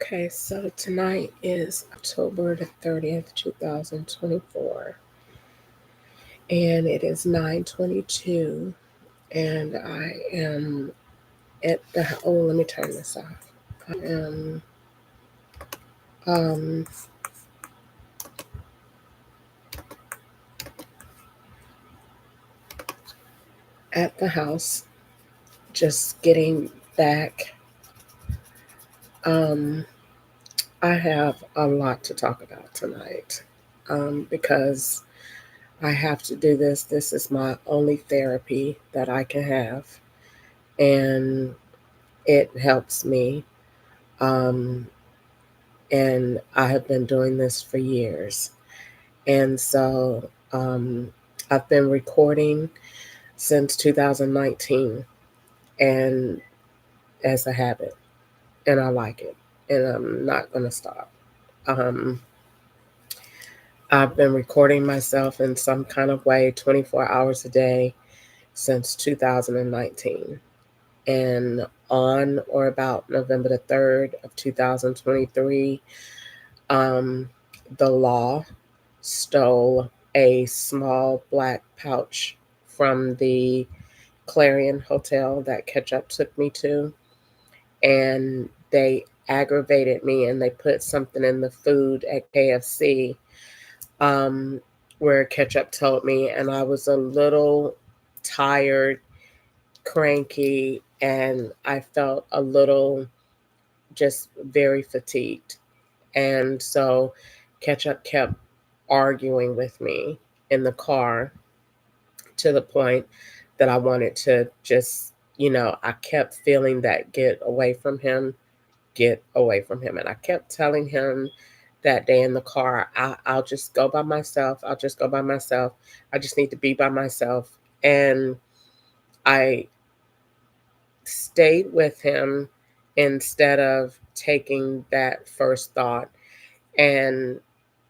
Okay, so tonight is October the 30th, 2024, and it is 9:22, and I am let me turn this off. I am um, at the house just getting back. Um, I have a lot to talk about tonight because I have to do this. This is my only therapy that I can have, and it helps me. Um, and I have been doing this for years. And so I've been recording since 2019 and as a habit, and I like it, and I'm not going to stop. Um, I've been recording myself in some kind of way 24 hours a day since 2019. And on or about November the 3rd of 2023, um, the law stole a small black pouch from the Clarion Hotel that Ketchup took me to, and they aggravated me and they put something in the food at KFC, um, where Ketchup told me, and I was a little tired, cranky, and I felt a little just very fatigued. And so Ketchup kept arguing with me in the car to the point that I wanted to just, I kept feeling that get away from him, get away from him. And I kept telling him that day in the car, I'll just go by myself. I'll just go by myself. I just need to be by myself. And I stayed with him instead of taking that first thought. And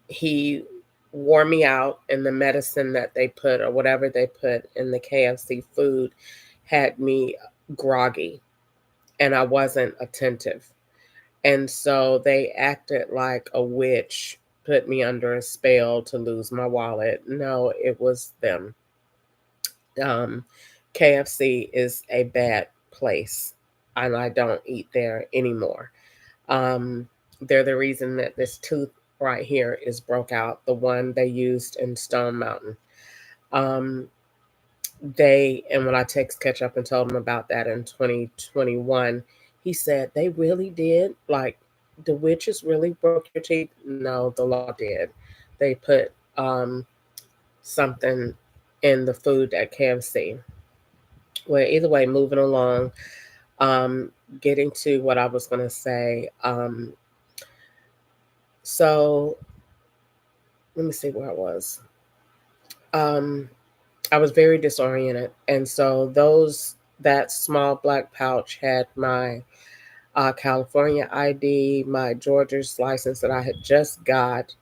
he wore me out, and the medicine that they put or whatever they put in the KFC food had me groggy, and I wasn't attentive. And so they acted like a witch, put me under a spell to lose my wallet. No, it was them. Um, KFC is a bad place, and I don't eat there anymore. Um, they're the reason that this tooth right here is broke out, the one they used in Stone Mountain. Um, and when I text Ketchup and told him about that in 2021, he said, they really did? Like, the witches really broke your teeth? No, the law did. They put something in the food at KFC. Well, either way, moving along, um, getting to what I was going to say. So let me see where I was. Um, I was very disoriented, and so that small black pouch had my California ID, my Georgia's license that I had just got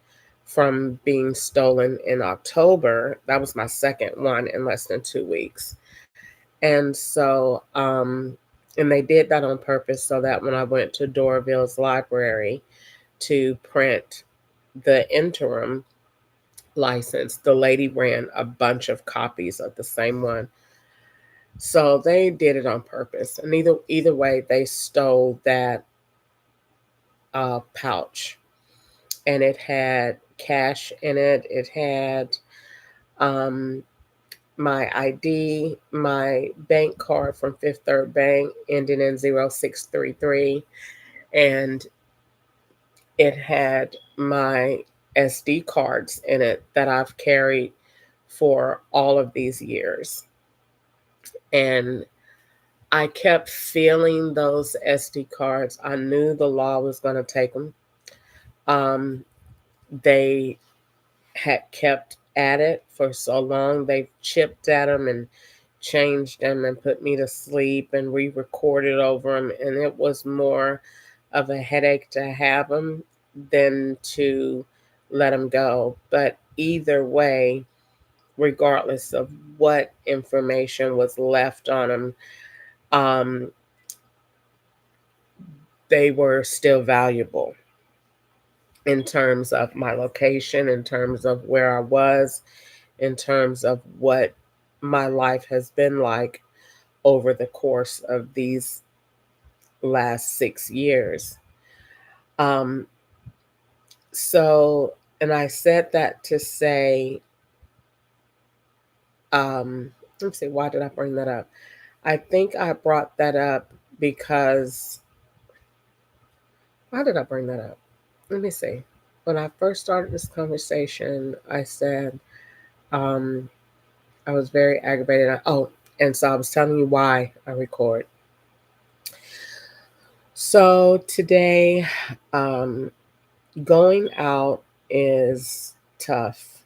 from being stolen in October. That was my second one in less than 2 weeks, and so and they did that on purpose so that when I went to Doraville's library to print the interim license, the lady ran a bunch of copies of the same one. So they did it on purpose. And either way, they stole that pouch. And it had cash in it. It had um, my ID, my bank card from Fifth Third Bank ending in 0633. And it had my SD cards in it that I've carried for all of these years. And I kept feeling those SD cards. I knew the law was going to take them. Um, they had kept at it for so long. They've chipped at them and changed them and put me to sleep and re-recorded over them. And it was more of a headache to have them than to let them go. But either way, regardless of what information was left on them, um, they were still valuable in terms of my location, in terms of where I was, in terms of what my life has been like over the course of these last 6 years. Um, so, and I said that to say, um, let me see, why did I bring that up? I think I brought that up because, why did I bring that up? Let me see. When I first started this conversation, I said, um, I was very aggravated. Oh, and so I was telling you why I record. So today, um, going out is tough.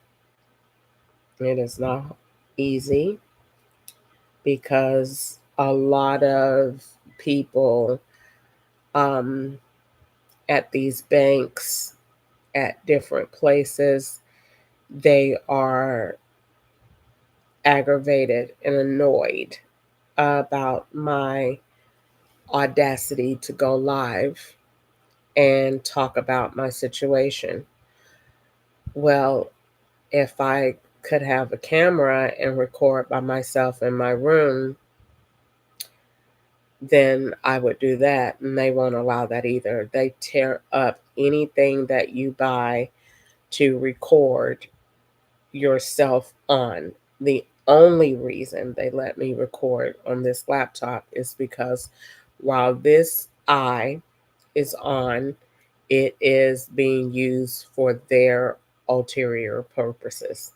It is not easy because a lot of people um, at these banks, at different places, they are aggravated and annoyed about my audacity to go live and talk about my situation. Well, if I could have a camera and record by myself in my room, then I would do that. And they won't allow that either. They tear up anything that you buy to record yourself on. The only reason they let me record on this laptop is because while this eye is on, it is being used for their ulterior purposes,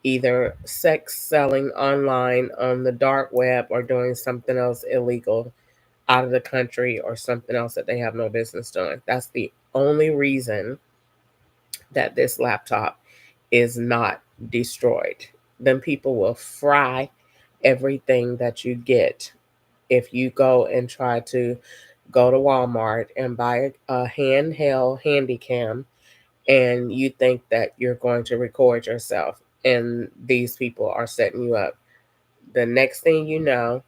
either sex selling online on the dark web or doing something else illegal out of the country or something else that they have no business doing. That's the only reason that this laptop is not destroyed. Then people will fry everything that you get if you go and try to go to Walmart and buy a handheld handy cam and you think that you're going to record yourself and these people are setting you up. The next thing you know,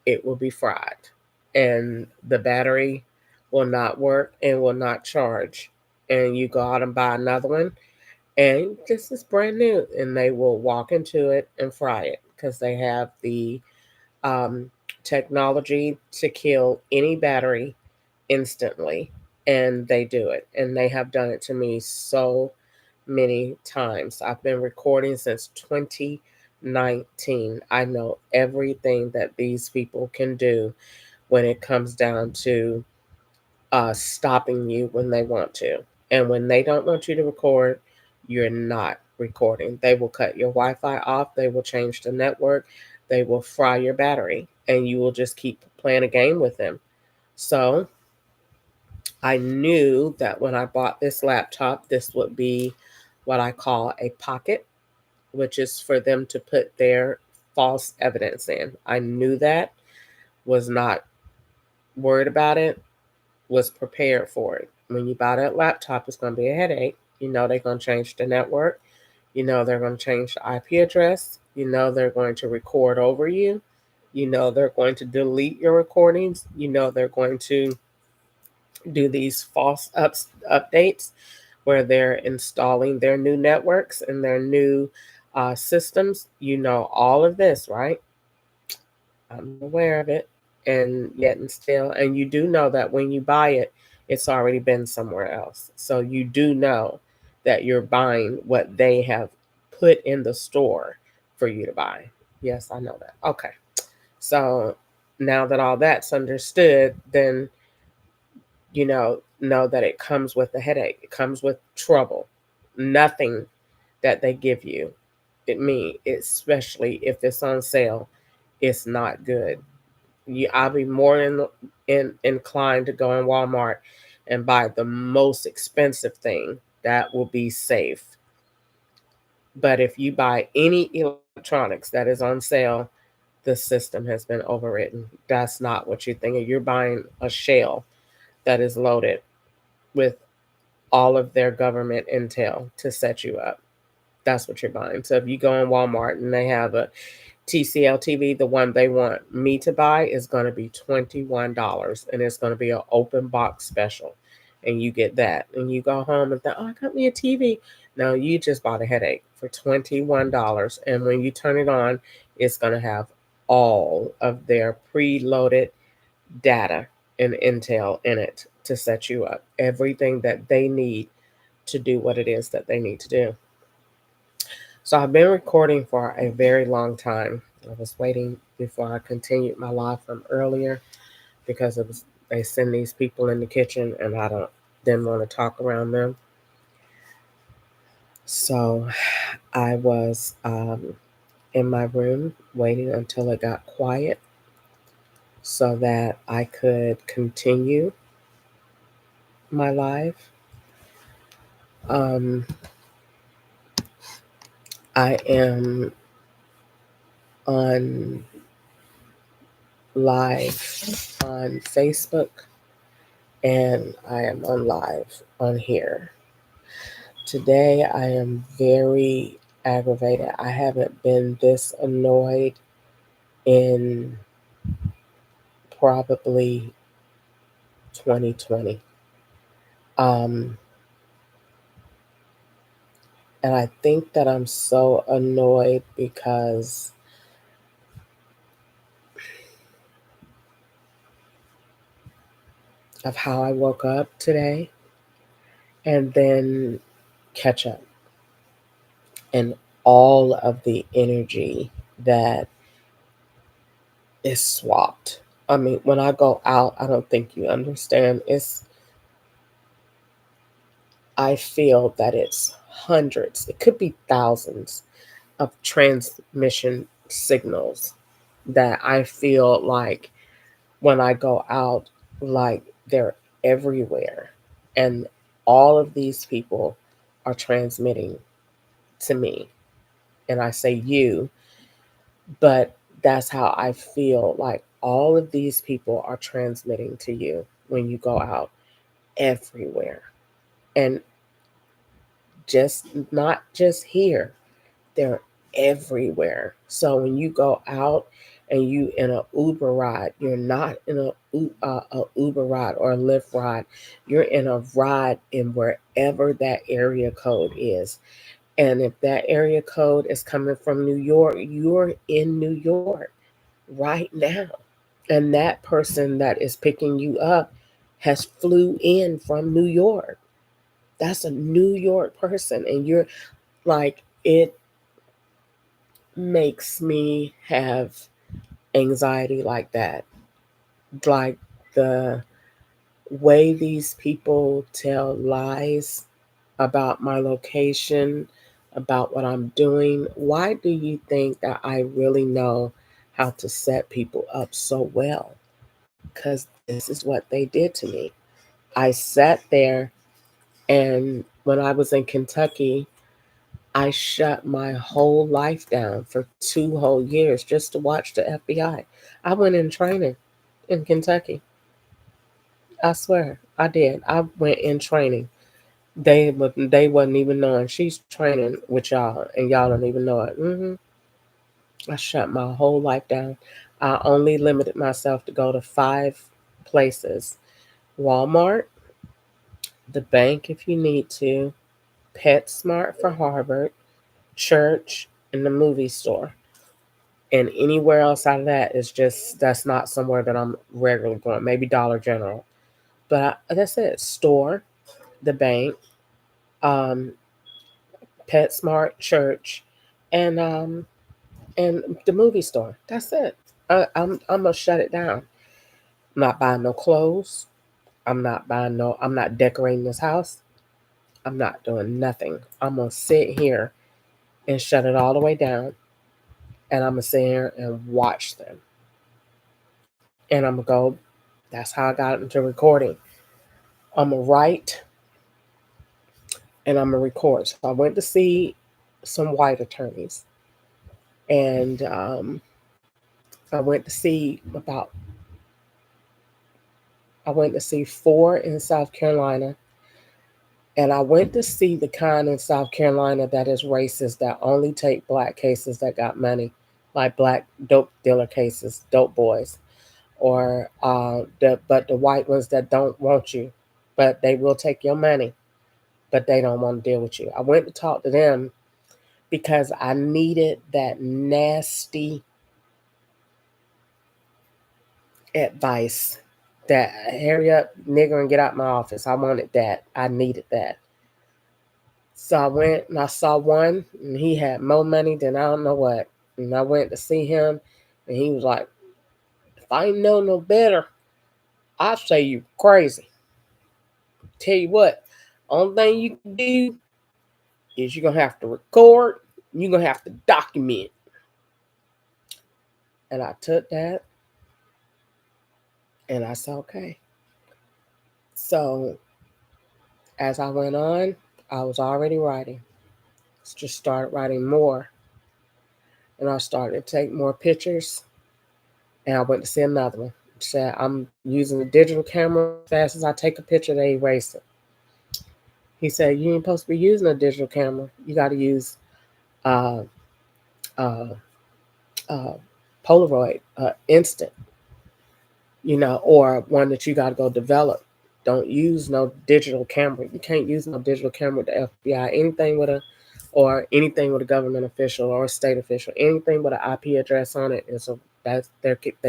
it will be fried and the battery will not work and will not charge. And you go out and buy another one and this is brand new and they will walk into it and fry it because they have the um, technology to kill any battery instantly, and they do it. And they have done it to me so many times. I've been recording since 2019. I know everything that these people can do when it comes down to stopping you when they want to. And when they don't want you to record, you're not recording. They will cut your Wi Fi off, they will change the network, they will fry your battery, and you will just keep playing a game with them. So I knew that when I bought this laptop, this would be what I call a pocket, which is for them to put their false evidence in. I knew that, was not worried about it, was prepared for it. When you buy that laptop, it's going to be a headache. You know they're going to change the network. You know they're going to change the IP address. You know they're going to record over you. You know they're going to delete your recordings. You know they're going to do these false updates where they're installing their new networks and their new systems. You know all of this, right? I'm aware of it, and yet and still, and you do know that when you buy it, it's already been somewhere else. So you do know that you're buying what they have put in the store for you to buy. Yes, I know that. Okay. So now that all that's understood, then know that it comes with a headache. It comes with trouble. Nothing that they give you, especially if it's on sale, it's not good. I'll be more inclined to go in Walmart and buy the most expensive thing that will be safe. But if you buy any electronics that is on sale, the system has been overwritten. That's not what you're thinking. You're buying a shell that is loaded with all of their government intel to set you up. That's what you're buying. So if you go in Walmart and they have a TCL TV, the one they want me to buy, is going to be $21, and it's going to be an open box special. And you get that. And you go home and think, oh, I got me a TV. No, you just bought a headache for $21. And when you turn it on, it's going to have all of their preloaded data and intel in it to set you up. Everything that they need to do what it is that they need to do. So I've been recording for a very long time. I was waiting before I continued my live from earlier because it was they send these people in the kitchen and I didn't want to talk around them. So I was in my room waiting until it got quiet so that I could continue my live. I am on live on Facebook and I am on live on here. Today I am very aggravated. I haven't been this annoyed in probably 2020. And I think that I'm so annoyed because of how I woke up today and then catch up and all of the energy that is swapped. I mean, when I go out, I don't think you understand. I feel that it's hundreds, it could be thousands of transmission signals that I feel like when I go out, like they're everywhere. And all of these people are transmitting to me. And I say you, but that's how I feel like all of these people are transmitting to you when you go out everywhere. And just not just here, they're everywhere. So when you go out and you in a Uber ride, you're not in a Uber ride or a Lyft ride. You're in a ride in wherever that area code is. And if that area code is coming from New York, you're in New York right now. And that person that is picking you up has flew in from New York. That's a New York person. And you're like, it makes me have anxiety like that. Like the way these people tell lies about my location, about what I'm doing. Why do you think that I really know how to set people up so well? Because this is what they did to me. I sat there, and when I was in Kentucky, I shut my whole life down for 2 whole years just to watch the FBI. I went in training in Kentucky. I swear, I did. I went in training. They wasn't even knowing she's training with y'all, and y'all don't even know it. I shut my whole life down. I only limited myself to go to 5 places: Walmart, the bank if you need to, PetSmart for Harvard, church, and the movie store. And anywhere else out of that is just that's not somewhere that I'm regularly going. Maybe Dollar General, but that's it. Store, the bank, um, PetSmart, church, and the movie store. That's it. I'm gonna shut it down. I'm not buying no clothes. I'm not buying no. I'm not decorating this house. I'm not doing nothing. I'm gonna sit here and shut it all the way down, and I'm gonna sit here and watch them. And I'm gonna go. That's how I got into recording. I'm gonna write and I'm gonna record. So I went to see some white attorneys, and I went to see about I went to see 4 in South Carolina, and I went to see the kind in South Carolina that is racist, that only take black cases that got money. like black dope dealer cases, dope boys, or the white ones that don't want you, but they will take your money, but they don't want to deal with you. I went to talk to them because I needed that nasty advice. That hurry up, nigger, and get out my office. I wanted that. I needed that. So I went and I saw one, and he had more money than I don't know what. And I went to see him, and he was like, "If I ain't know no better, I'd say you crazy. Tell you what, only thing you can do is you're gonna have to record, you're gonna have to document." And I took that, and I said, "Okay." So as I went on, I was already writing. Just started writing more, and I started to take more pictures. And I went to see another one. Said, "I'm using a digital camera. As fast as I take a picture, they erase it." He said, "You ain't supposed to be using a digital camera. You got to use uh, uh, uh, Polaroid, instant, or one that you got to go develop. Don't use no digital camera. You can't use no digital camera with the FBI. Anything with a government official or a state official, anything with an IP address on it is they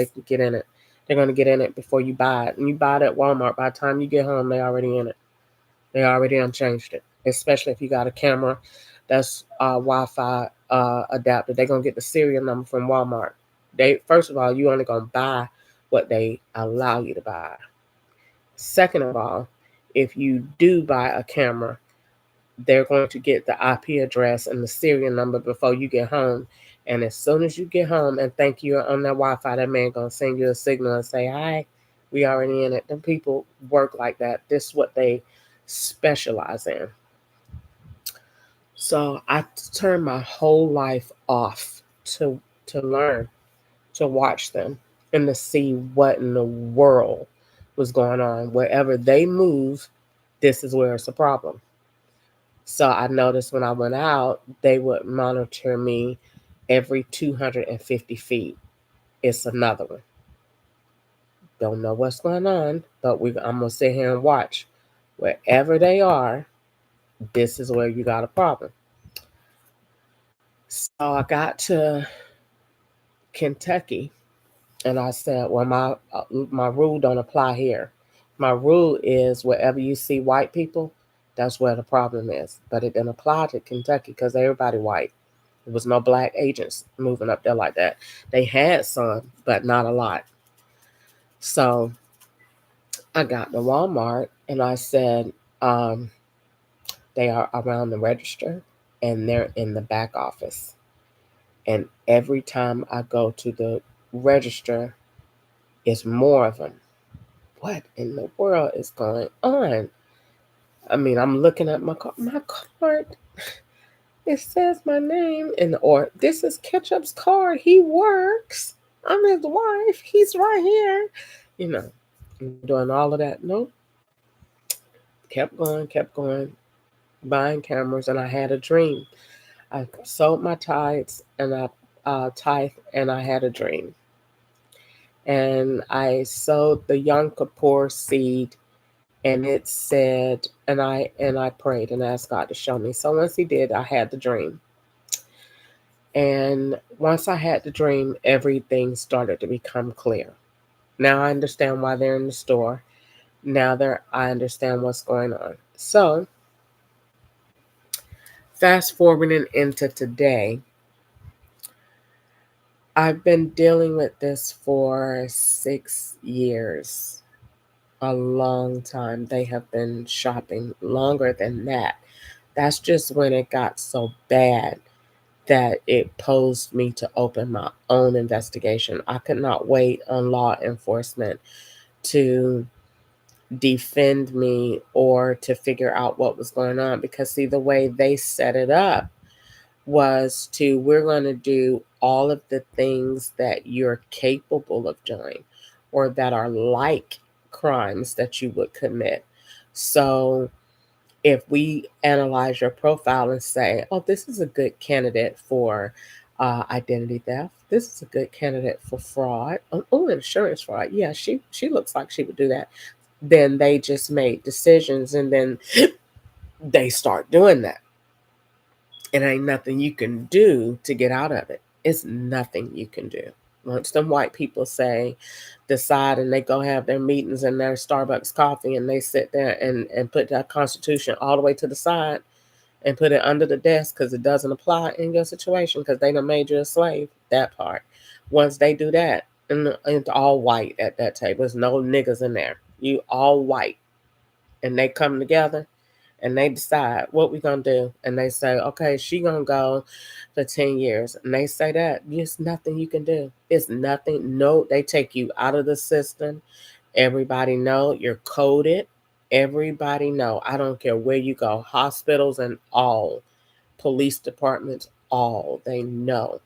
can get in it. They're going to get in it before you buy it. And you buy it at Walmart. By the time you get home, they already in it. They already unchanged it. Especially if you got a camera that's Wi-Fi adapted. They're gonna get the serial number from Walmart. They First of all, you only gonna buy what they allow you to buy. Second of all, if you do buy a camera, they're going to get the IP address and the serial number before you get home. And as soon as you get home and think you're on that Wi-Fi, that man gonna send you a signal and say, "Hi, we already in it." Them people work like that. This is what they specialize in. So I turned my whole life off to learn, to watch them, and to see what in the world was going on. Wherever they move, this is where it's a problem. So I noticed when I went out, they would monitor me every 250 feet. It's another one. Don't know what's going on, but I'm going to sit here and watch. Wherever they are, this is where you got a problem. So I got to Kentucky, and I said, "Well, my rule don't apply here. My rule is wherever you see white people, that's where the problem is." But it didn't apply to Kentucky because everybody white. There was no black agents moving up there like that. They had some, but not a lot. So I got to Walmart, and I said, um, "They are around the register, and they're in the back office." And every time I go to the register, it's more of them. What in the world is going on? I mean, I'm looking at my card. My card, it says my name, or this is Ketchup's card. He works. I'm his wife. He's right here. You know, doing all of that. Nope. Kept going, buying cameras, and I had a dream. I sold my tithes, and I tithe, and I had a dream. And I sowed the Yom Kippur seed, and it said, and I prayed and asked God to show me. So once He did, I had the dream, and once I had the dream, everything started to become clear. Now I understand why they're in the store. I understand what's going on. So fast forwarding into today, I've been dealing with this for 6 years. A long time. They have been shopping longer than that. That's just when it got so bad that it posed me to open my own investigation. I could not wait on law enforcement to defend me or to figure out what was going on, because see, the way they set it up was we're going to do all of the things that you're capable of doing or that are like crimes that you would commit. So if we analyze your profile and say, "Oh, this is a good candidate for Identity theft. This is a good candidate for fraud. Oh, insurance fraud. Yeah, she looks like she would do that. Then they just made decisions, and then they start doing that. It ain't nothing you can do to get out of it. It's nothing you can do. Once them white people decide, and they go have their meetings and their Starbucks coffee, and they sit there and put that Constitution all the way to the side and put it under the desk because it doesn't apply in your situation because they done made you a slave. That part. Once they do that, and it's all white at that table. There's no niggas in there. You all white. And they come together and they decide what we gonna do. And they say, okay, she gonna go for 10 years. And they say that there's nothing you can do. It's nothing. No, they take you out of the system. Everybody know you're coded. Everybody know. I don't care where you go. Hospitals and all. Police departments, all. They know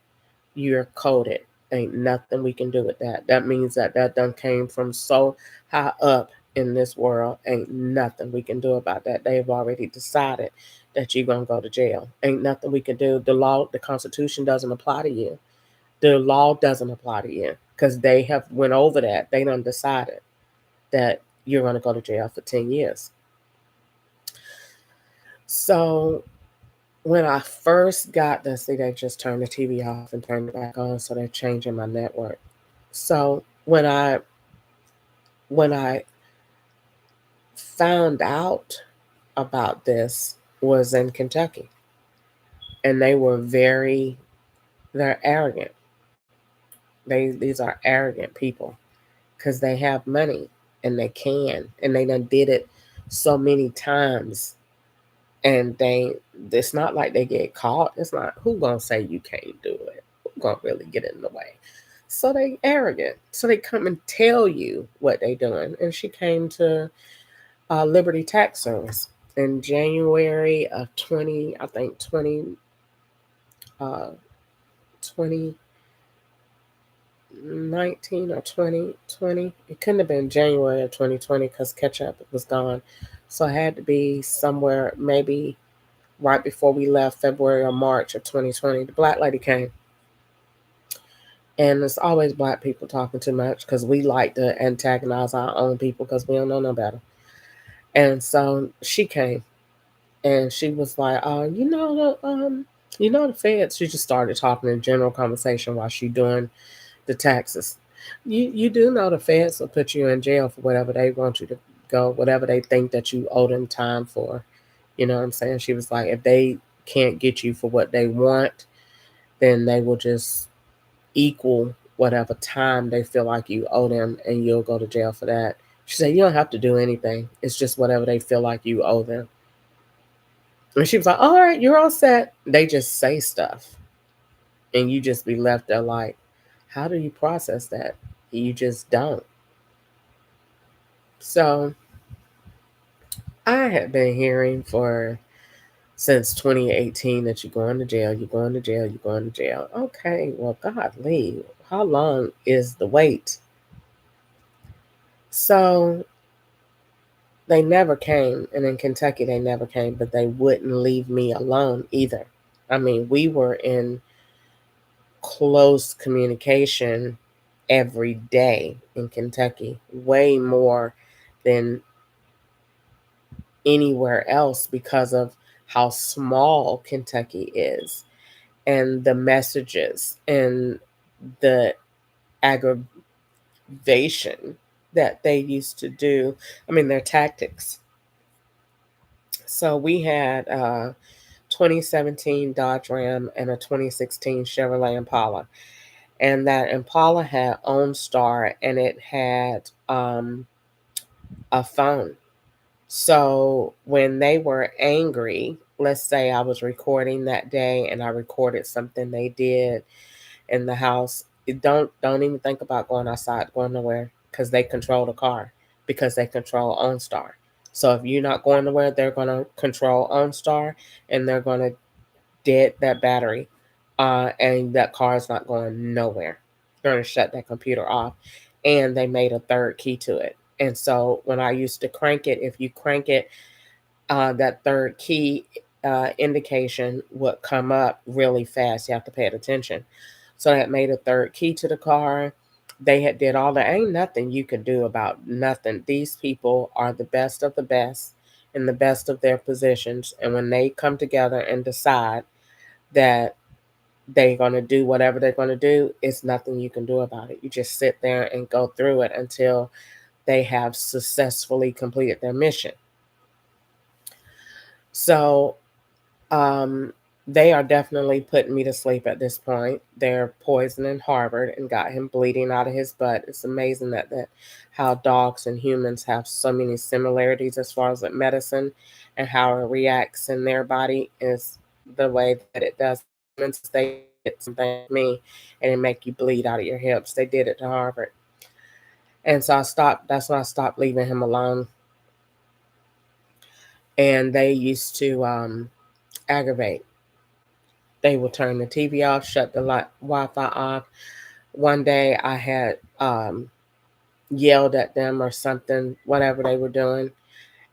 you're coded. Ain't nothing we can do with that. That means that done came from so high up in this world. Ain't nothing we can do about that. They've already decided that you're gonna go to jail. Ain't nothing we can do. The law, the Constitution doesn't apply to you. The law doesn't apply to you because they have went over that. They done decided that you're gonna go to jail for 10 years. So when I first got this, see, they just turned the TV off and turned it back on, so they're changing my network. So when I found out about this was in Kentucky, and they're arrogant. These are arrogant people because they have money and they can, and they done did it so many times, and it's not like they get caught. It's not, who gonna say you can't do it? Who gonna really get in the way? So they arrogant. So they come and tell you what they doing. And she came to Liberty Tax Service in January of 20, I think 2019 or 2020. It couldn't have been January of 2020 because ketchup was gone. So it had to be somewhere maybe right before we left, February or March of 2020. The black lady came. And it's always black people talking too much because we like to antagonize our own people because we don't know no better. And so she came and she was like, the feds. She just started talking in general conversation while she doing the taxes. You do know the feds will put you in jail for whatever they want you to go, whatever they think that you owe them time for. You know what I'm saying? She was like, if they can't get you for what they want, then they will just equal whatever time they feel like you owe them, and you'll go to jail for that. She said, you don't have to do anything. It's just whatever they feel like you owe them. And she was like, all right, you're all set. They just say stuff. And you just be left there like, how do you process that? You just don't. So I had been hearing since 2018 that you're going to jail, you're going to jail, you're going to jail. Okay, well, golly, how long is the wait? So they never came, and in Kentucky they never came, but they wouldn't leave me alone either. I mean, we were in close communication every day in Kentucky, way more than anywhere else because of how small Kentucky is, and the messages and the aggravation that they used to do. I mean, their tactics. So we had 2017 Dodge Ram and a 2016 Chevrolet Impala. And that Impala had OnStar, and it had a phone. So when they were angry, let's say I was recording that day and I recorded something they did in the house, don't even think about going outside, going nowhere, because they control the car, because they control OnStar. So if you're not going nowhere, they're gonna control OnStar, and they're gonna dead that battery, and that car is not going nowhere. They're gonna shut that computer off, and they made a third key to it. And so when I used to crank it, if you crank it, that third key, indication would come up really fast. You have to pay attention. So that made a third key to the car. They had did all that. Ain't nothing you could do about nothing. These people are the best of the best in the best of their positions. And when they come together and decide that they're going to do whatever they're going to do, it's nothing you can do about it. You just sit there and go through it until they have successfully completed their mission. So um, they are definitely putting me to sleep at this point. They're poisoning Harvard and got him bleeding out of his butt. It's amazing that how dogs and humans have so many similarities as far as with medicine and how it reacts in their body is the way that it does. Humans, they did something to me and it make you bleed out of your hips. They did it to Harvard. And so I stopped. That's when I stopped leaving him alone. And they used to aggravate. They would turn the TV off, shut the Wi-Fi off. One day I had yelled at them or something, whatever they were doing,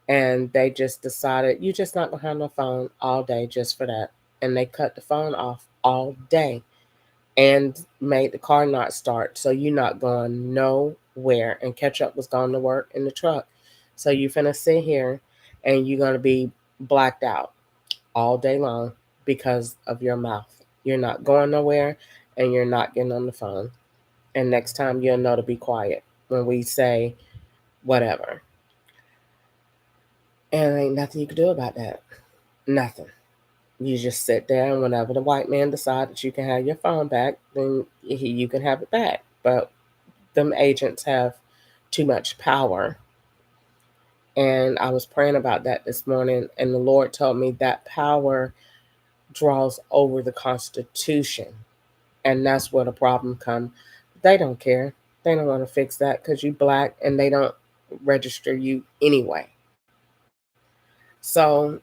and they just decided, you just not going to have no phone all day just for that. And they cut the phone off all day and made the car not start. So you're not going nowhere. And Ketchup was going to work in the truck. So you finna sit here and you're going to be blacked out all day long because of your mouth. You're not going nowhere and you're not getting on the phone. And next time you'll know to be quiet when we say whatever. And ain't nothing you can do about that. Nothing. You just sit there, and whenever the white man decides that you can have your phone back, then you can have it back. But them agents have too much power. And I was praying about that this morning, and the Lord told me that power draws over the Constitution. And that's where the problem comes. They don't care. They don't want to fix that because you black and they don't register you anyway. So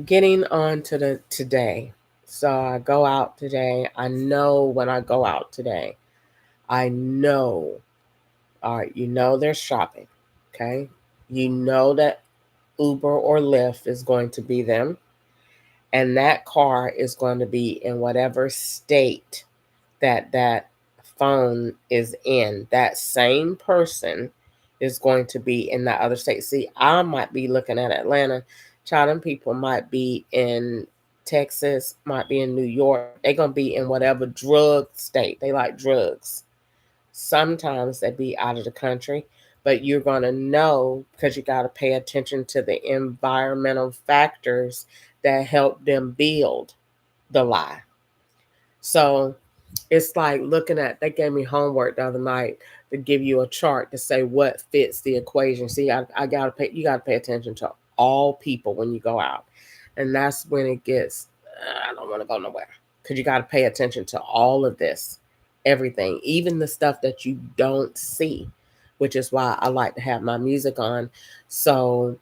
getting on to the today. So I go out today. I know when I go out today, I know, all right, you know there's shopping. Okay. You know that Uber or Lyft is going to be them. And that car is going to be in whatever state that phone is in. That same person is going to be in that other state. See, I might be looking at Atlanta. Child, them people might be in Texas, might be in New York. They're going to be in whatever drug state. They like drugs. Sometimes they be out of the country, but you're going to know because you got to pay attention to the environmental factors that help them build the lie. So it's like looking at, they gave me homework the other night to give you a chart to say what fits the equation. See, I gotta pay, you gotta pay attention to all people when you go out. And that's when it gets, I don't want to go nowhere. Because you gotta pay attention to all of this, everything, even the stuff that you don't see, which is why I like to have my music on so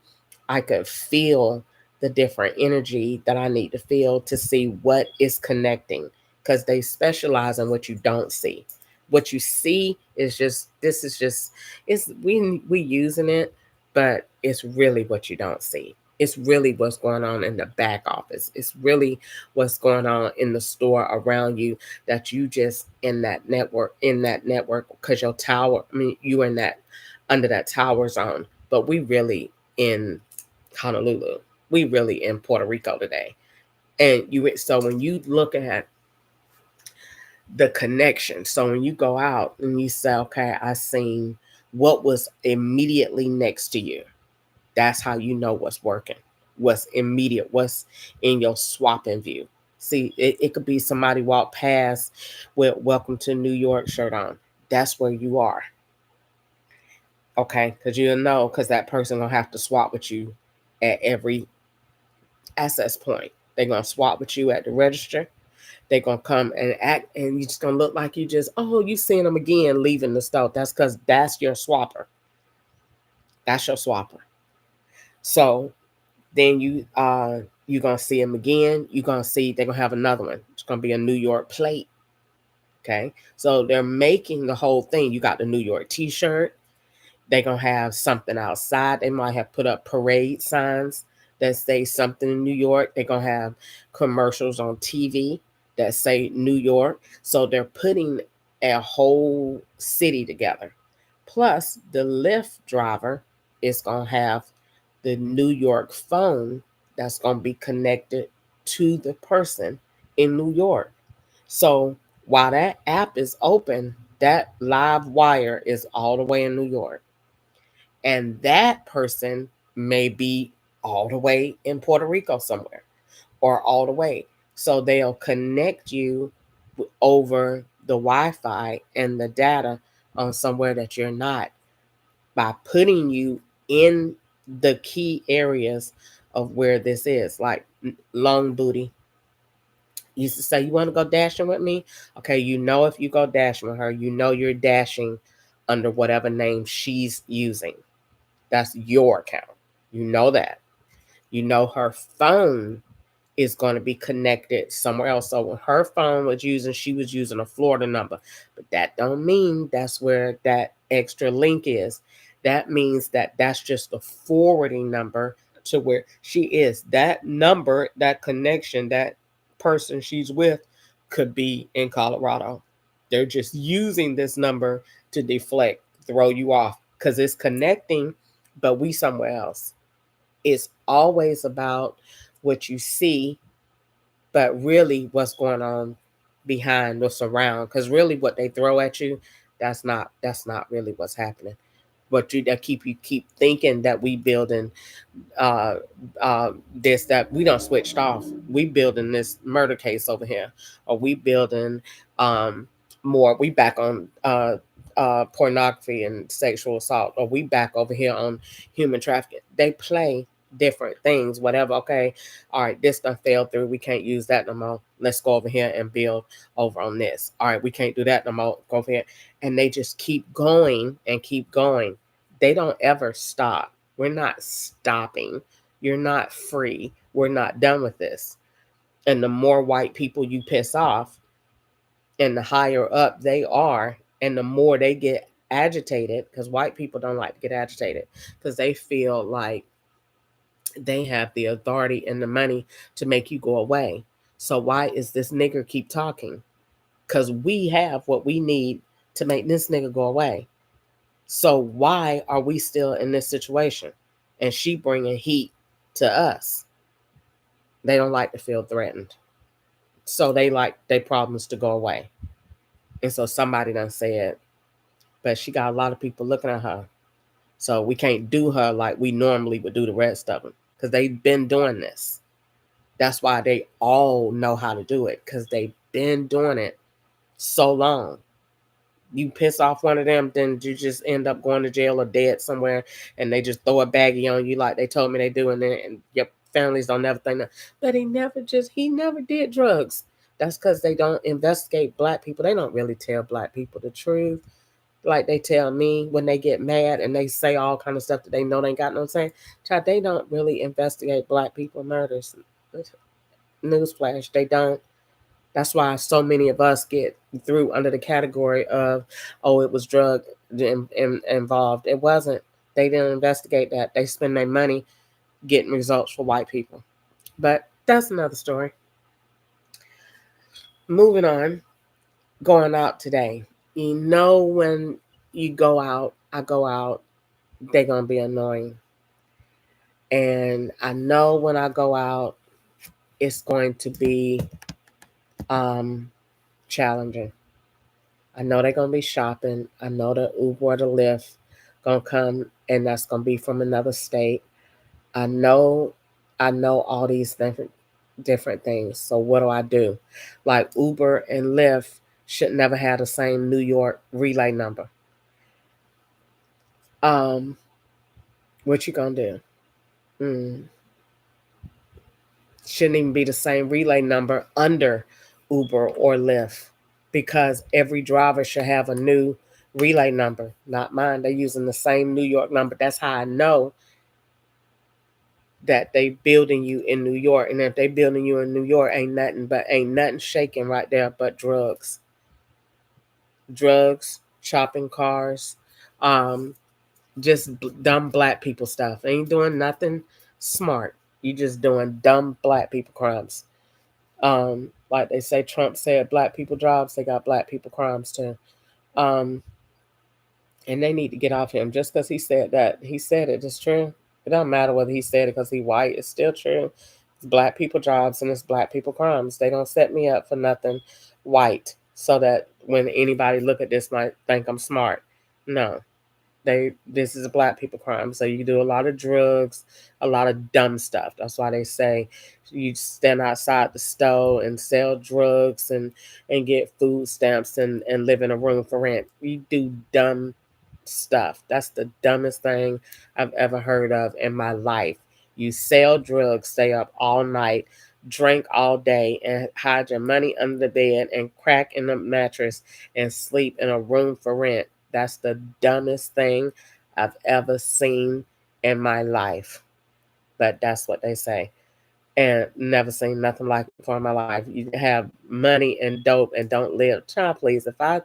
I could feel the different energy that I need to feel to see what is connecting, because they specialize in what you don't see. What you see is just, this is just, it's we using it, but it's really what you don't see. It's really what's going on in the back office. It's really what's going on in the store around you that you just in that network because your tower, I mean, you in that under that tower zone. But we really in Honolulu. We really in Puerto Rico today. And so when you look at the connection. So when you go out and you say, okay, I seen what was immediately next to you, that's how you know what's working, what's immediate, what's in your swapping view. See, it could be somebody walk past with welcome to New York shirt on. That's where you are. Okay, because you'll know because that person gonna have to swap with you at every access point. They're gonna swap with you at the register. They're gonna come and act, and you just gonna look like you just, oh, you seeing them again leaving the store. That's because that's your swapper. That's your swapper. So then you're gonna see them again. You're gonna see they're gonna have another one. It's gonna be a New York plate. Okay, so they're making the whole thing. You got the New York T-shirt. They're gonna have something outside. They might have put up parade signs that say something in New York. They're going to have commercials on TV that say New York. So they're putting a whole city together. Plus, the Lyft driver is going to have the New York phone that's going to be connected to the person in New York. So while that app is open, that live wire is all the way in New York. And that person may be all the way in Puerto Rico somewhere or all the way. So they'll connect you over the Wi Fi and the data on somewhere that you're not by putting you in the key areas of where this is, like Long Booty used to say, "You want to go dashing with me?" Okay, you know, if you go dashing with her, you know you're dashing under whatever name she's using. That's your account. You know that. You know her phone is going to be connected somewhere else. So when her phone was using, she was using a Florida number. But that don't mean that's where that extra link is. That means that that's just the forwarding number to where she is. That number, that connection, that person she's with could be in Colorado. They're just using this number to deflect, throw you off because it's connecting, but we somewhere else. It's always about what you see, but really what's going on behind what's around. Because really, what they throw at you, that's not really what's happening. But you that keep thinking that we building uh this that we don't switched off. We building this murder case over here, or we building um more. We back on pornography and sexual assault, or we back over here on human trafficking. They play different things, whatever. Okay, all right, this done fell through. We can't use that no more. Let's go over here and build over on this. All right, we can't do that no more. Go over here, and they just keep going and keep going. They don't ever stop. We're not stopping. You're not free. We're not done with this. And the more white people you piss off, and the higher up they are, and the more they get agitated, because white people don't like to get agitated because they feel like they have the authority and the money to make you go away. So why is this nigger keep talking? Because we have what we need to make this nigga go away. So why are we still in this situation? And she bringing heat to us. They don't like to feel threatened. So they like their problems to go away. And so somebody done said, but she got a lot of people looking at her. So we can't do her like we normally would do the rest of them because they've been doing this. That's why they all know how to do it because they've been doing it so long. You piss off one of them, then you just end up going to jail or dead somewhere, and they just throw a baggie on you like they told me they do, and your families don't never think that. But he never did drugs. That's because they don't investigate black people. They don't really tell black people the truth. Like they tell me when they get mad and they say all kind of stuff that they know they ain't got no saying. Child, they don't really investigate black people murders. Newsflash, they don't. That's why so many of us get through under the category of, oh, it was drug involved. It wasn't. They didn't investigate that. They spend their money getting results for white people. But that's another story. Moving on, going out today. You know, when you go out, I go out, they're going to be annoying. And I know when I go out, it's going to be challenging. I know they're gonna be shopping. I know the Uber or the Lyft gonna come, and that's gonna be from another state. I know, I know all these different things. So what do I do? Like Uber and Lyft should never have the same New York relay number. Um, what you gonna do? Mm, shouldn't even be the same relay number under Uber or Lyft because every driver should have a new relay number, not mine. They're using the same New York number. That's how I know that they building you in New York. And if they building you in New York, ain't nothing shaking right there but drugs. Drugs, chopping cars, um, just dumb black people stuff. Ain't doing nothing smart. You just doing dumb black people crimes. Like they say, Trump said, black people jobs. They got black people crimes too. Um, and they need to get off him just because he said that. He said it. It's true. It don't matter whether he said it because he white. It's still true. It's black people jobs and it's black people crimes. They don't set me up for nothing white so that when anybody look at this might think I'm smart. No, this is a black people crime. So you do a lot of drugs, a lot of dumb stuff. That's why they say you stand outside the store and sell drugs and get food stamps and live in a room for rent. You do dumb stuff. That's the dumbest thing I've ever heard of in my life. You sell drugs, stay up all night, drink all day, and hide your money under the bed and crack in the mattress and sleep in a room for rent. That's the dumbest thing I've ever seen in my life. But that's what they say. And never seen nothing like it before in my life. You have money and dope and don't live. Child, please, if I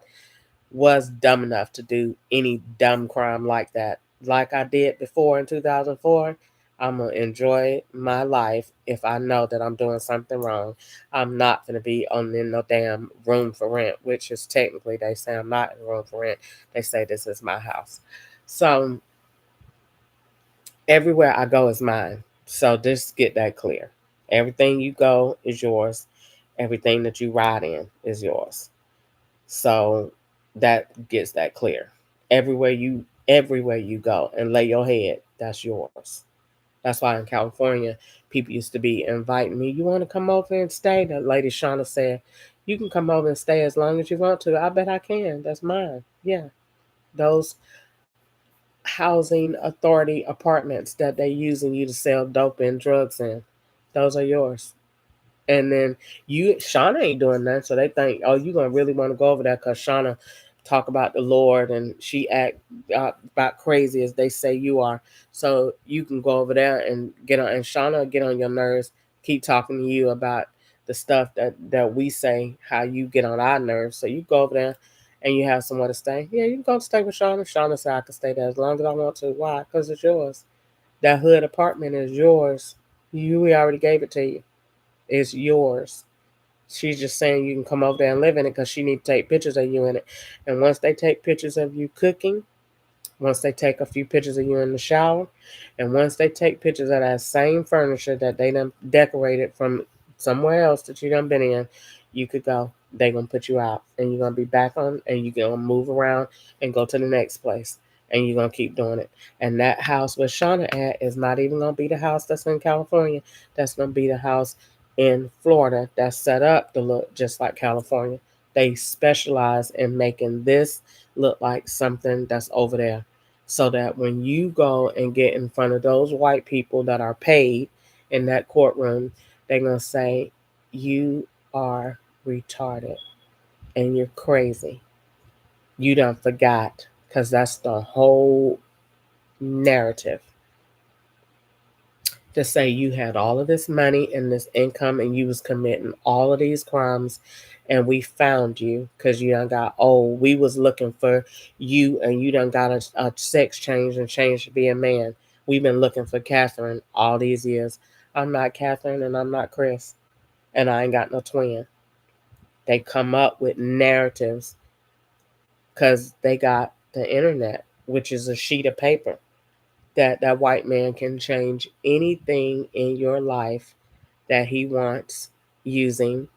was dumb enough to do any dumb crime like that, like I did before in 2004, I'm going to enjoy my life if I know that I'm doing something wrong. I'm not going to be on in no damn room for rent, which is technically, they say I'm not in room for rent. They say this is my house. So everywhere I go is mine. So just get that clear. Everything you go is yours. Everything that you ride in is yours. So that gets that clear. Everywhere you go and lay your head, that's yours. That's why in California, people used to be inviting me. You want to come over and stay? The lady Shauna said, you can come over and stay as long as you want to. I bet I can. That's mine. Yeah. Those housing authority apartments that they using you to sell dope and drugs in, those are yours. And then Shauna ain't doing that, so they think, oh, you gonna really want to go over there because Shauna talk about the Lord and she act about crazy as they say you are. So you can go over there and get on, and Shauna get on your nerves, keep talking to you about the stuff that we say, how you get on our nerves. So you go over there and you have somewhere to stay. Yeah, you can go stay with Shauna. Shauna said I can stay there as long as I want to. Why? Because it's yours. That hood apartment is yours. We already gave it to you. It's yours. She's just saying you can come over there and live in it because she need to take pictures of you in it. And once they take pictures of you cooking, once they take a few pictures of you in the shower, and once they take pictures of that same furniture that they done decorated from somewhere else that you done been in, you could go. They gonna put you out, and you're gonna be back on, and you're gonna move around and go to the next place, and you're gonna keep doing it. And that house where Shauna at is not even gonna be the house that's in California. That's gonna be the house in Florida that's set up to look just like California. They specialize in making this look like something that's over there, so that when you go and get in front of those white people that are paid in that courtroom, they're going to say, you are retarded and you're crazy. You done forgot, because that's the whole narrative, to say you had all of this money and this income and you was committing all of these crimes and we found you because you done got old. We was looking for you and you done got a sex change and changed to be a man. We've been looking for Catherine all these years. I'm not Catherine and I'm not Chris, and I ain't got no twin. They come up with narratives because they got the internet, which is a sheet of paper that white man can change anything in your life that he wants using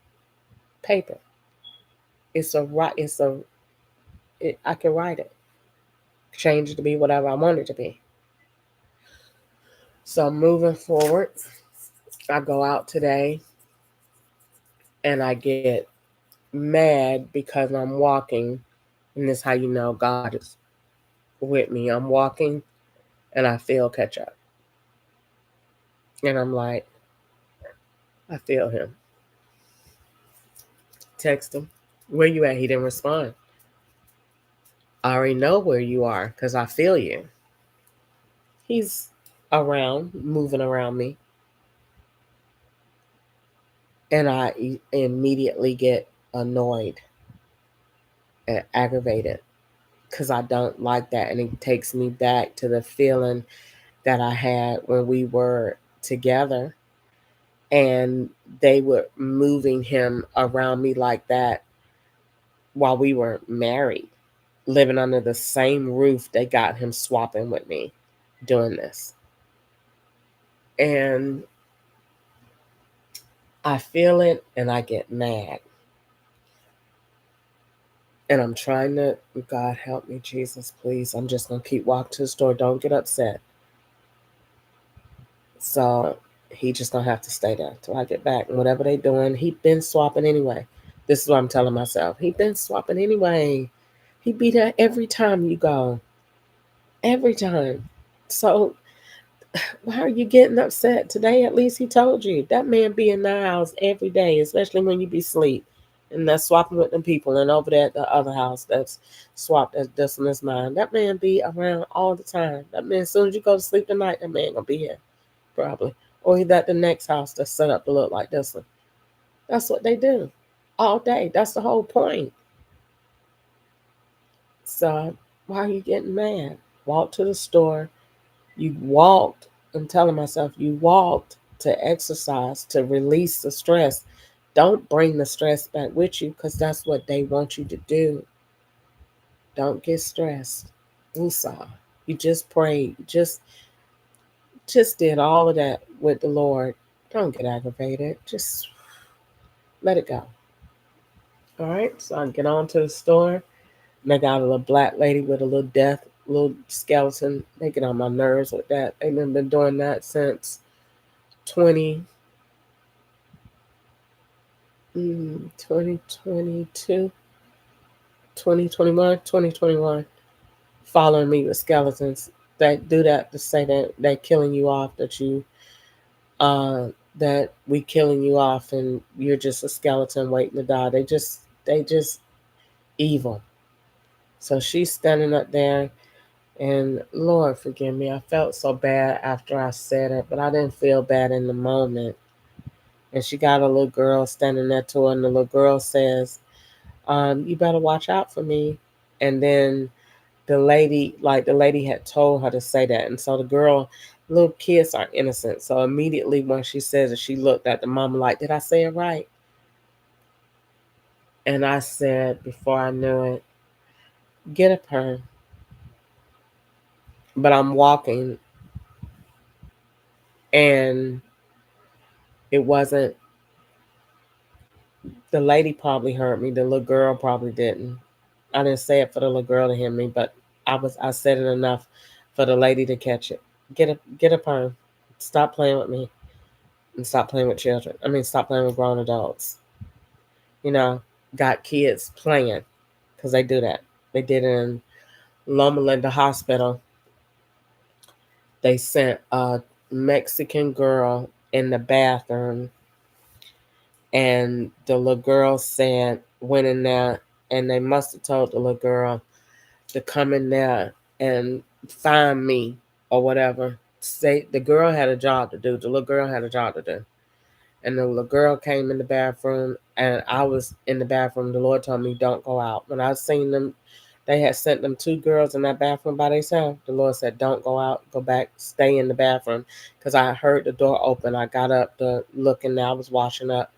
paper. It's a right. I can write it, change it to be whatever I want it to be. So moving forward, I go out today and I get mad because I'm walking, and this is how you know God is with me. I'm walking and I feel catch up, and I'm like, I feel him. Text him, where you at? He didn't respond. I already know where you are because I feel you. He's around, moving around me. And I immediately get annoyed and aggravated because I don't like that. And it takes me back to the feeling that I had when we were together, and they were moving him around me like that while we were married, living under the same roof. They got him swapping with me doing this. And I feel it and I get mad. And I'm trying to, God help me, Jesus, please. I'm just going to keep walking to the store. Don't get upset. So he just going to have to stay there till I get back. And whatever they doing, he been swapping anyway. This is what I'm telling myself. He been swapping anyway. He be there every time you go. Every time. So why are you getting upset? Today, at least he told you. That man be in the house every day, especially when you be asleep. And that's swapping with them people. And over there at the other house that's swapped that's just in his mind. That man be around all the time. That man, as soon as you go to sleep tonight, that man gonna be here. Probably. Or he's at the next house that's set up to look like this one. That's what they do. All day. That's the whole point. So why are you getting mad? Walk to the store. You walked, I'm telling myself, you walked to exercise, to release the stress. Don't bring the stress back with you because that's what they want you to do. Don't get stressed. Woosah. You just prayed. Just did all of that with the Lord. Don't get aggravated. Just let it go. All right. So I get on to the store. And I got a little black lady with a little death, little skeleton. They get on my nerves with that. They've been doing that since 20 2022, 2021, 2021, following me with skeletons. They do that to say that they're killing you off, that you, uh, that we killing you off and you're just a skeleton waiting to die. They just evil. So she's standing up there, and Lord forgive me, I felt so bad after I said it, but I didn't feel bad in the moment. And she got a little girl standing there to her, and the little girl says, you better watch out for me. And then the lady had told her to say that. And so the girl, little kids are innocent. So immediately when she says it, she looked at the mama like, did I say it right? And I said, before I knew it, get a perm. But I'm walking, and it wasn't, the lady probably heard me. The little girl probably didn't. I didn't say it for the little girl to hear me, but I said it enough for the lady to catch it. Get a perm. Stop playing with me and stop playing with children. I mean, stop playing with grown adults. You know, got kids playing because they do that. They did it in Loma Linda Hospital. They sent a Mexican girl in the bathroom, and the little girl said, went in there, and they must have told the little girl to come in there and find me or whatever. Say the girl had a job to do. The little girl had a job to do. And the little girl came in the bathroom, and I was in the bathroom. The Lord told me, don't go out. When I seen them, they had sent them two girls in that bathroom by themselves. The Lord said, don't go out, go back, stay in the bathroom. Because I heard the door open. I got up to look in there. I was washing up.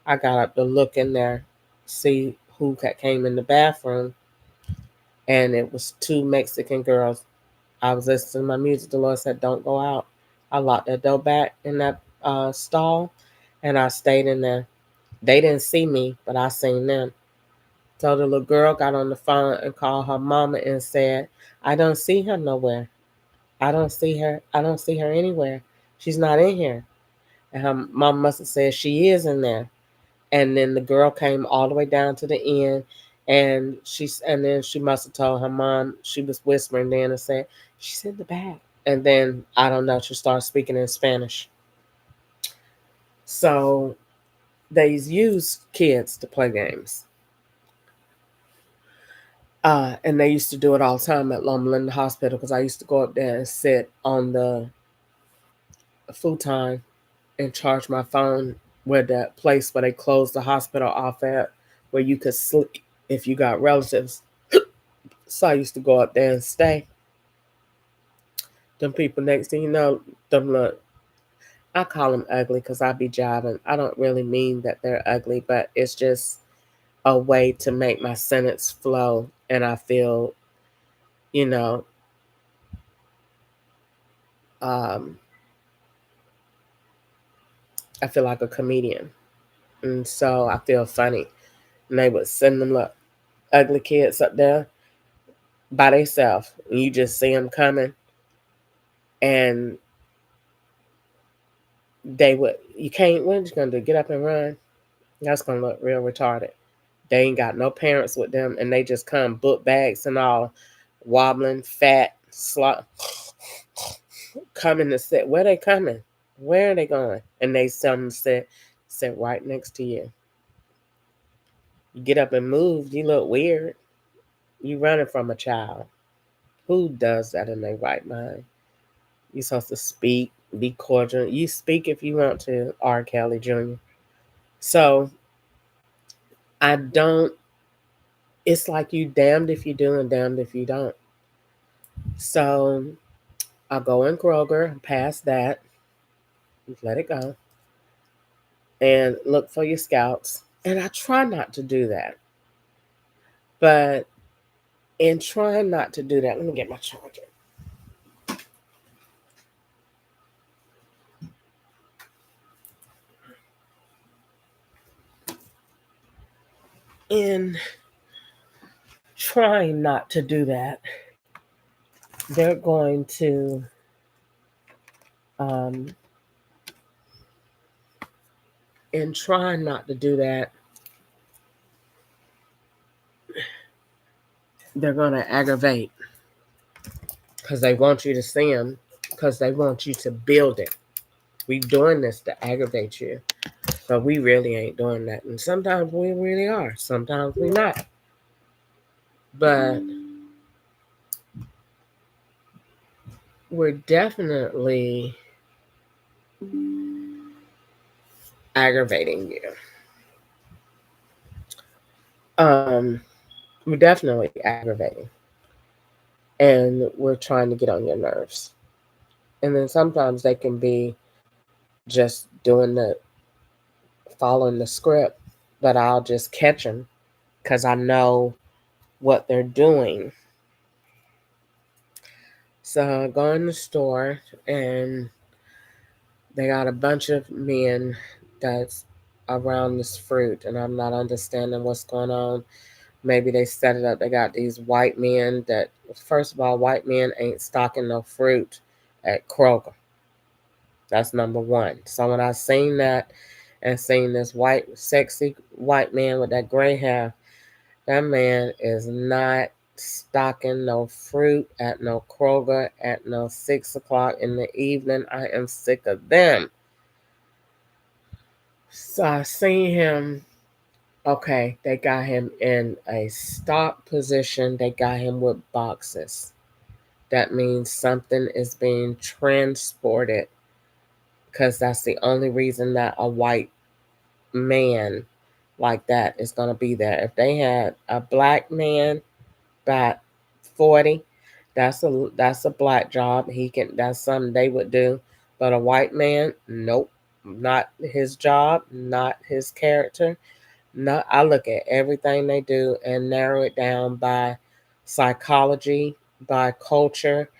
I got up to look in there, see who came in the bathroom. And it was two Mexican girls. I was listening to my music. The Lord said, don't go out. I locked that door back in that stall, and I stayed in there. They didn't see me, but I seen them. So the little girl got on the phone and called her mama and said, I don't see her nowhere. I don't see her. I don't see her anywhere. She's not in here. And her mom must have said she is in there. And then the girl came all the way down to the end, and then she must have told her mom. She was whispering then and said, she's in the back. And then I don't know, she started speaking in Spanish. So they use kids to play games. And they used to do it all the time at Loma Linda Hospital because I used to go up there and sit on the futon and charge my phone where that place where they closed the hospital off at, where you could sleep if you got relatives. So I used to go up there and stay. Them people next thing you know, them look, I call them ugly because I be jiving. I don't really mean that they're ugly, but it's just a way to make my sentence flow. And I feel, you know, um, I feel like a comedian. And so I feel funny. And they would send them ugly kids up there by themselves. And you just see them coming. And you can't, what are you going to do? Get up and run? That's going to look real retarded. They ain't got no parents with them, and they just come, book bags and all, wobbling, fat, coming to sit. Where they coming? Where are they going? And they some sit right next to you. You get up and move, you look weird. You running from a child. Who does that in their right mind? You supposed to speak, be cordial. You speak if you want to, R. Kelly Jr. So I don't. It's like you damned if you do and damned if you don't. So I'll go in Kroger, past that, let it go, and look for your scouts. And I try not to do that. But in trying not to do that, let me get my charger. In trying not to do that, they're going to in trying not to do that, they're going to aggravate because they want you to see them, because they want you to build it. We doing this to aggravate you, but we really ain't doing that. And sometimes we really are. Sometimes we not. But we're definitely aggravating you. We're definitely aggravating. And we're trying to get on your nerves. And then sometimes they can be just following the script, but I'll just catch them because I know what they're doing. So I go in the store and they got a bunch of men that's around this fruit, and I'm not understanding what's going on. Maybe they set it up. They got these white men that, first of all, white men ain't stocking no fruit at Kroger. That's number one. So when I seen that and seen this sexy white man with that gray hair, that man is not stocking no fruit at no Kroger at no 6 o'clock in the evening. I am sick of them. So I seen him. Okay, they got him in a stock position. They got him with boxes. That means something is being transported, because that's the only reason that a white man like that is going to be there. If they had a black man about 40, that's a black job. That's something they would do. But a white man, nope. Not his job, not his character. No, I look at everything they do and narrow it down by psychology, by culture,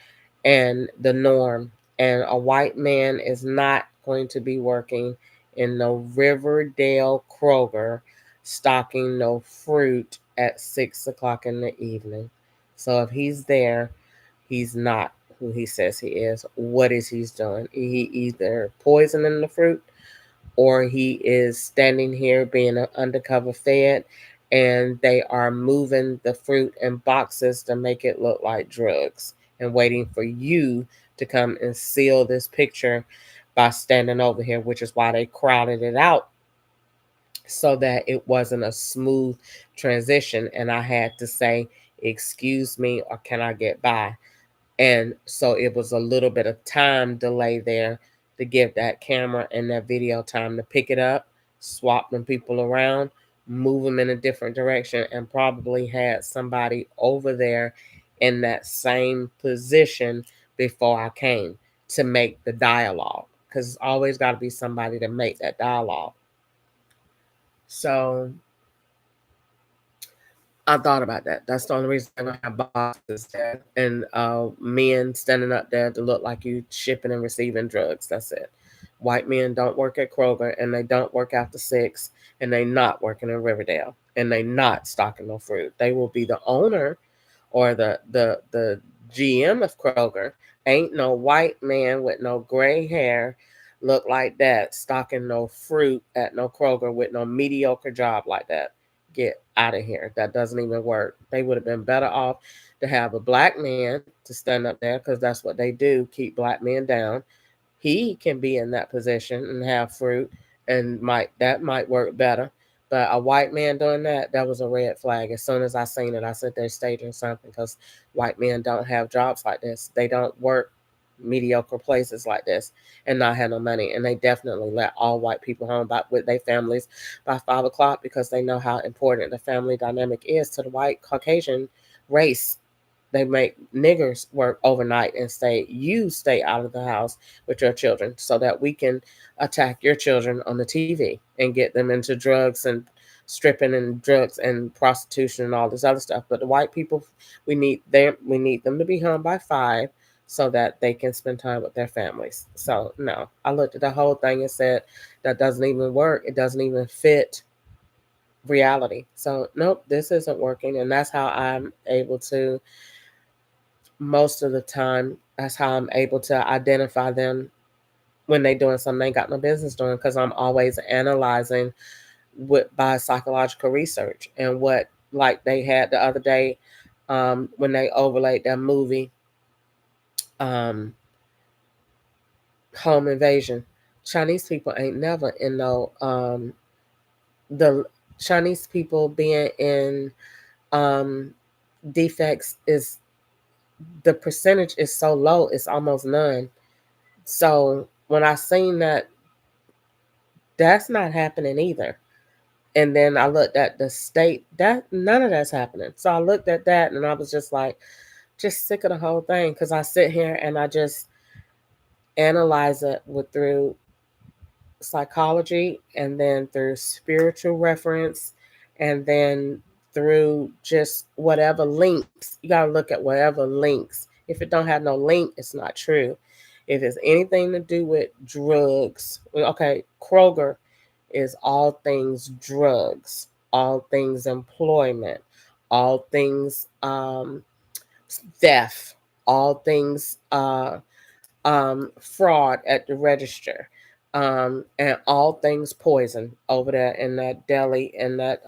and the norm. And a white man is not going to be working in no Riverdale Kroger stocking no fruit at 6 o'clock in the evening. So if he's there, he's not who he says he is. What is he doing? He either poisoning the fruit, or he is standing here being an undercover fed, and they are moving the fruit in boxes to make it look like drugs and waiting for you to come and seal this picture by standing over here, which is why they crowded it out so that it wasn't a smooth transition. And I had to say, excuse me, or can I get by? And so it was a little bit of time delay there to give that camera and that video time to pick it up, swap them people around, move them in a different direction, and probably had somebody over there in that same position before I came to make the dialogue. because it's always got to be somebody to make that dialogue. So I thought about that. That's the only reason I'm gonna have boxes there and men standing up there to look like you shipping and receiving drugs. That's it. White men don't work at Kroger and they don't work after 6 and they not working in Riverdale and they not stocking no fruit. They will be the owner or the GM of Kroger. Ain't no white man with no gray hair look like that stocking no fruit at no Kroger with no mediocre job like that. Get out of here. That doesn't even work. They would have been better off to have a black man to stand up there because that's what they do, keep black men down. He can be in that position and have fruit and might work better. But a white man doing that was a red flag. As soon as I seen it, I said they're staging something because white men don't have jobs like this. They don't work mediocre places like this and not have no money. And they definitely let all white people home with their families by 5 o'clock because they know how important the family dynamic is to the white Caucasian race. They make niggers work overnight and stay out of the house with your children so that we can attack your children on the TV and get them into drugs and stripping and drugs and prostitution and all this other stuff. But the white people, we need them to be home by 5 so that they can spend time with their families. So no, I looked at the whole thing and said that doesn't even work. It doesn't even fit reality. So nope, this isn't working. And that's how I'm able to most of the time, that's how I'm able to identify them when they doing something they ain't got no business doing because I'm always analyzing by psychological research and what like they had the other day when they overlaid that movie um, Home Invasion. Chinese people ain't never in no the Chinese people being in defects is the percentage is so low, it's almost none. So when I seen that, that's not happening either. And then I looked at the state, that none of that's happening. So I looked at that and I was just like, just sick of the whole thing. Cause I sit here and I just analyze it through psychology and then through spiritual reference and then through just whatever links. You gotta look at whatever links. If it don't have no link, it's not true. If it's anything to do with drugs, okay, Kroger is all things drugs, all things employment, all things theft, all things fraud at the register, and all things poison over there in that deli in that